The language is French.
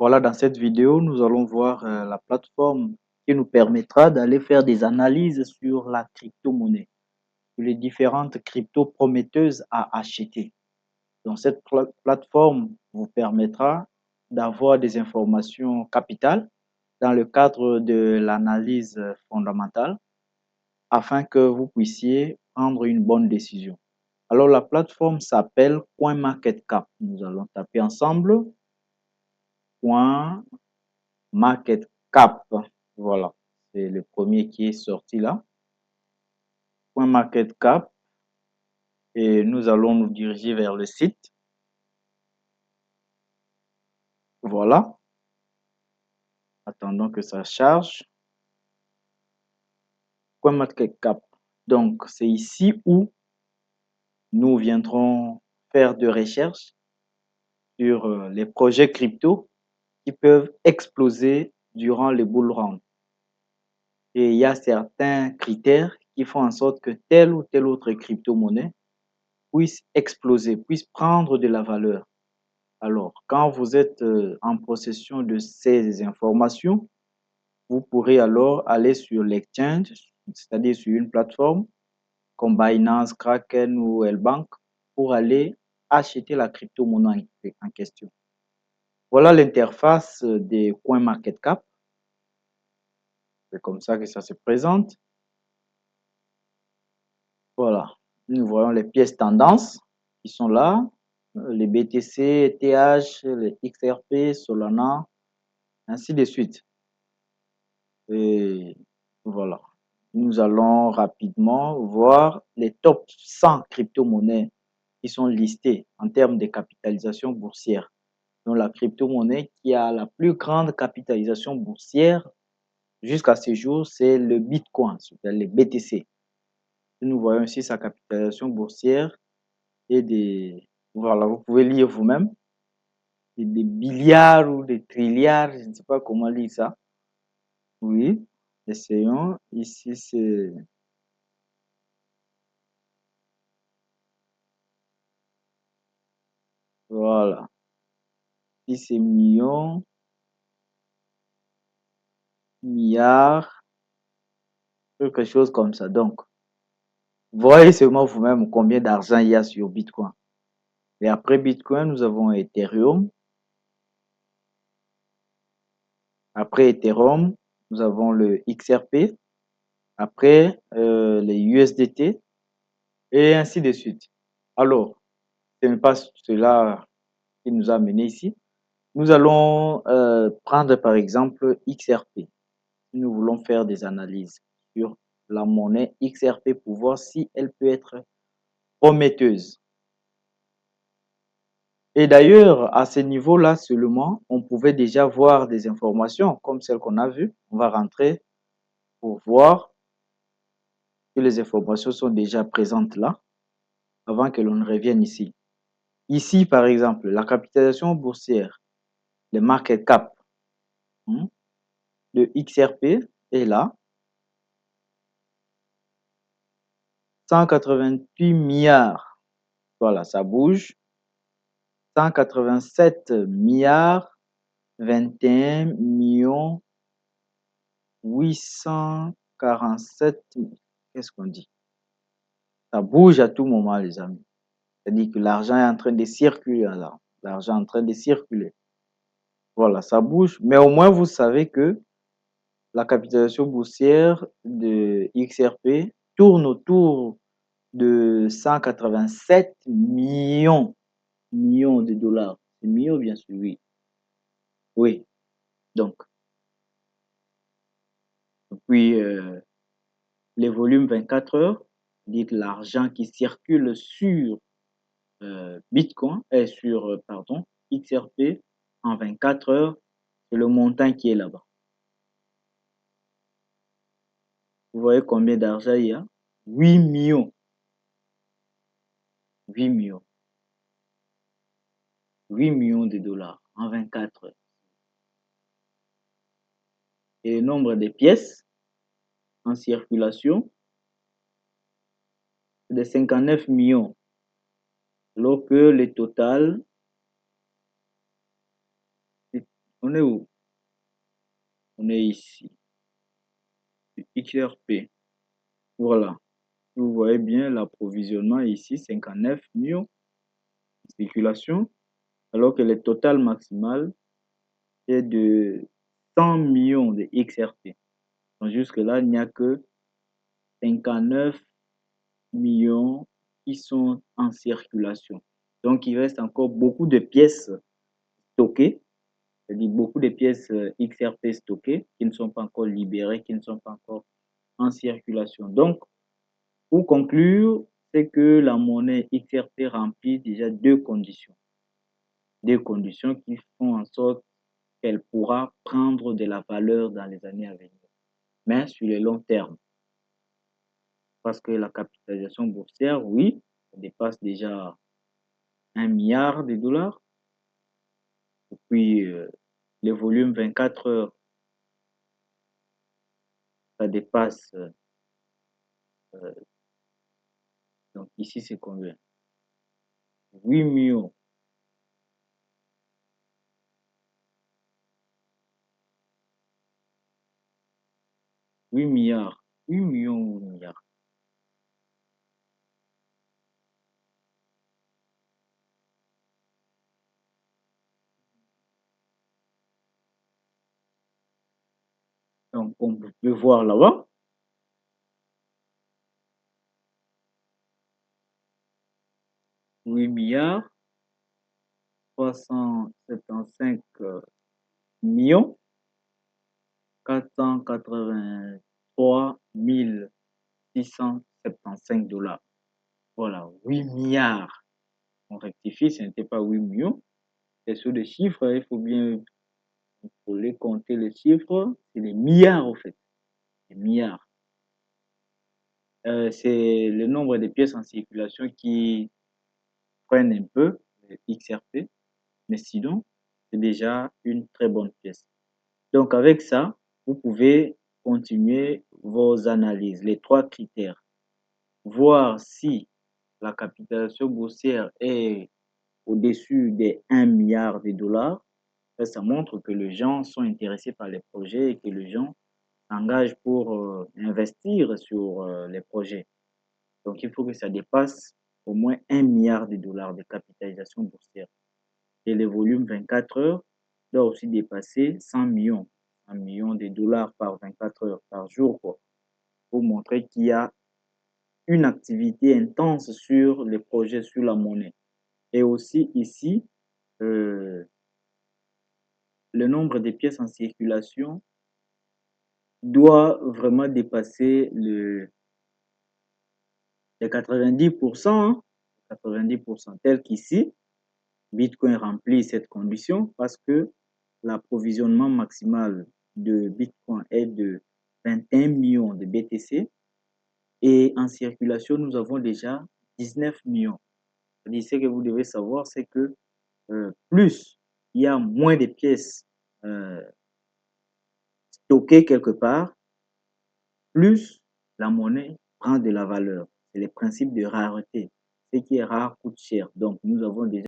Voilà, dans cette vidéo, nous allons voir la plateforme qui nous permettra d'aller faire des analyses sur la crypto-monnaie, sur les différentes cryptos prometteuses à acheter. Donc, cette plateforme vous permettra d'avoir des informations capitales dans le cadre de l'analyse fondamentale afin que vous puissiez prendre une bonne décision. Alors, la plateforme s'appelle CoinMarketCap. Nous allons taper ensemble CoinMarketCap. Voilà, c'est le premier qui est sorti là. CoinMarketCap. Et nous allons nous diriger vers le site. Voilà. Attendons que ça charge. CoinMarketCap. Donc, c'est ici où nous viendrons faire de recherches sur les projets crypto qui peuvent exploser durant les bull run. Et il y a certains critères qui font en sorte que telle ou telle autre crypto-monnaie puisse exploser, puisse prendre de la valeur. Alors, quand vous êtes en possession de ces informations, vous pourrez alors aller sur l'exchange, c'est-à-dire sur une plateforme comme Binance, Kraken ou L-Bank pour aller acheter la crypto-monnaie en question. Voilà l'interface des CoinMarketCap. C'est comme ça que ça se présente. Voilà. Nous voyons les pièces tendances qui sont là. Les BTC, ETH, les XRP, Solana, ainsi de suite. Et voilà. Nous allons rapidement voir les top 100 crypto-monnaies qui sont listées en termes de capitalisation boursière. Donc, la crypto-monnaie qui a la plus grande capitalisation boursière jusqu'à ce jour, c'est le Bitcoin, c'est-à-dire le BTC. Nous voyons ici sa capitalisation boursière et des... Voilà, vous pouvez lire vous-même. Des milliards ou des trilliards, je ne sais pas comment lire ça. Oui, essayons. Ici, c'est... Voilà. Ici, c'est millions, milliards, quelque chose comme ça. Donc, voyez seulement vous-même combien d'argent il y a sur Bitcoin. Et après Bitcoin, nous avons Ethereum. Après Ethereum, nous avons le XRP. Après, les USDT. Et ainsi de suite. Alors, ce n'est pas cela qui nous a menés ici. Nous allons prendre par exemple XRP. Nous voulons faire des analyses sur la monnaie XRP pour voir si elle peut être prometteuse. Et d'ailleurs, à ce niveau-là seulement, on pouvait déjà voir des informations comme celles qu'on a vues. On va rentrer pour voir que les informations sont déjà présentes là avant que l'on ne revienne ici. Ici, par exemple, la capitalisation boursière, le market cap, le XRP est là, 188 milliards. Voilà, ça bouge. 187 milliards, 21 millions, 847. Qu'est-ce qu'on dit? Ça bouge à tout moment, les amis. C'est-à-dire que l'argent est en train de circuler là. L'argent est en train de circuler. Voilà, ça bouge. Mais au moins, vous savez que la capitalisation boursière de XRP tourne autour de 187 millions de dollars. C'est millions, bien sûr, oui. Oui, donc, puis les volumes 24 heures, dit l'argent qui circule sur Bitcoin, et sur, pardon, XRP en 24 heures, c'est le montant qui est là-bas. Vous voyez combien d'argent il y a? 8 millions. 8 millions. 8 millions de dollars en 24 heures. Et le nombre de pièces en circulation, c'est de 59 millions. Alors que le total, On est où? On est ici. XRP. Voilà. Vous voyez bien l'approvisionnement ici, 59 millions de circulation, alors que le total maximal est de 100 millions de XRP. Donc jusque-là, il n'y a que 59 millions qui sont en circulation. Donc il reste encore beaucoup de pièces stockées, c'est-à-dire beaucoup de pièces XRP stockées qui ne sont pas encore libérées, qui ne sont pas encore en circulation. Donc, pour conclure, c'est que la monnaie XRP remplit déjà deux conditions qui font en sorte qu'elle pourra prendre de la valeur dans les années à venir, mais sur le long terme. Parce que la capitalisation boursière, oui, elle dépasse déjà 1 milliard de dollars. Et puis, le volume 24 heures, ça dépasse. Donc ici, c'est combien? 8 millions. 8 milliards. 8 millions ou milliards. Donc, on peut voir là-bas. 8 milliards, 375 millions, 483 675 dollars. Voilà, 8 milliards. On rectifie, ce n'était pas 8 millions. C'est sur les chiffres, il faut bien les compter les chiffres. C'est les milliards, au fait. Les milliards. C'est le nombre de pièces en circulation qui prennent un peu, le XRP, mais sinon, c'est déjà une très bonne pièce. Donc, avec ça, vous pouvez continuer vos analyses, les trois critères. Voir si la capitalisation boursière est au-dessus des 1 milliard de dollars. Ça montre que les gens sont intéressés par les projets et que les gens s'engagent pour investir sur les projets. Donc, il faut que ça dépasse au moins 1 milliard de dollars de capitalisation boursière. Et le volume 24 heures doit aussi dépasser 100 millions, 100 millions de dollars par 24 heures, par jour, quoi, pour montrer qu'il y a une activité intense sur les projets, sur la monnaie. Et aussi ici, le nombre de pièces en circulation doit vraiment dépasser les 90%, hein, 90%, tel qu'ici, Bitcoin remplit cette condition parce que l'approvisionnement maximal de Bitcoin est de 21 millions de BTC et en circulation, nous avons déjà 19 millions. Ce que vous devez savoir, c'est que plus il y a moins de pièces stockées quelque part, plus la monnaie prend de la valeur. C'est le principe de rareté. Ce qui est rare coûte cher. Donc, nous avons déjà